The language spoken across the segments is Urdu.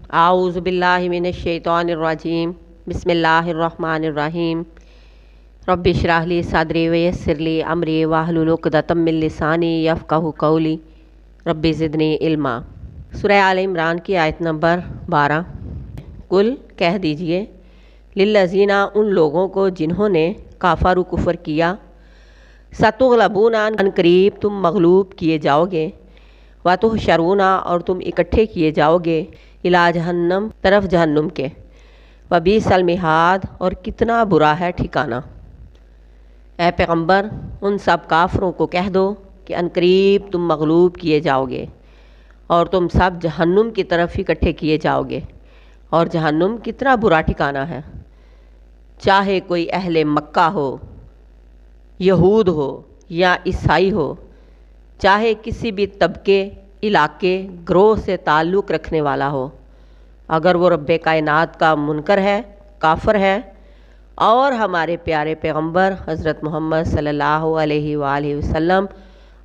اعوذ باللہ من الشیطان الرجیم بسم اللہ الرحمن الرحیم رب اشرح لی صدری ویسر لی امری واحلل عقدۃ من لسانی یفقہوا قولی رب زدنی علما۔ سورہ آل عمران کی آیت نمبر 12۔ کل کہہ دیجئے للذین ان لوگوں کو جنہوں نے کفروا کفر کیا، ستغلبون ان قریب تم مغلوب کیے جاؤ گے، وتحشرون اور تم اکٹھے کیے جاؤ گے، الی جہنم طرف جہنم کے، وبئس المہاد اور کتنا برا ہے ٹھکانہ۔ اے پیغمبر ان سب کافروں کو کہہ دو کہ ان قریب تم مغلوب کیے جاؤ گے اور تم سب جہنم کی طرف اکٹھے کیے جاؤ گے، اور جہنم کتنا برا ٹھکانہ ہے۔ چاہے کوئی اہل مکہ ہو، یہود ہو یا عیسائی ہو، چاہے کسی بھی طبقے، علاقے، گروہ سے تعلق رکھنے والا ہو، اگر وہ رب کائنات کا منکر ہے، کافر ہے، اور ہمارے پیارے پیغمبر حضرت محمد صلی اللہ علیہ وآلہ وسلم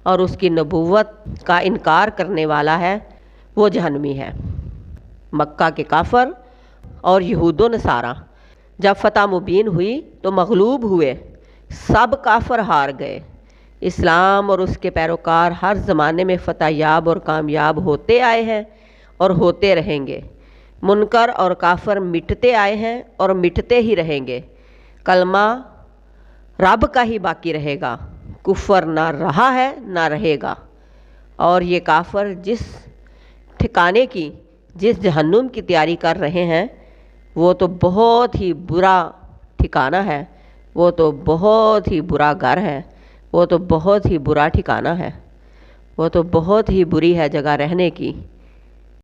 اور اس کی نبوت کا انکار کرنے والا ہے، وہ جہنمی ہے۔ مکہ کے کافر اور یہود و نصارہ جب فتح مبین ہوئی تو مغلوب ہوئے، سب کافر ہار گئے۔ اسلام اور اس کے پیروکار ہر زمانے میں فتح یاب اور کامیاب ہوتے آئے ہیں اور ہوتے رہیں گے۔ منکر اور کافر مٹتے آئے ہیں اور مٹتے ہی رہیں گے۔ کلمہ رب کا ہی باقی رہے گا، کفر نہ رہا ہے نہ رہے گا۔ اور یہ کافر جس ٹھکانے کی، جس جہنم کی تیاری کر رہے ہیں، وہ تو بہت ہی برا ٹھکانہ ہے، وہ تو بہت ہی برا گھر ہے، وہ تو بہت ہی برا ٹھکانہ ہے، وہ تو بہت ہی بری ہے جگہ رہنے کی۔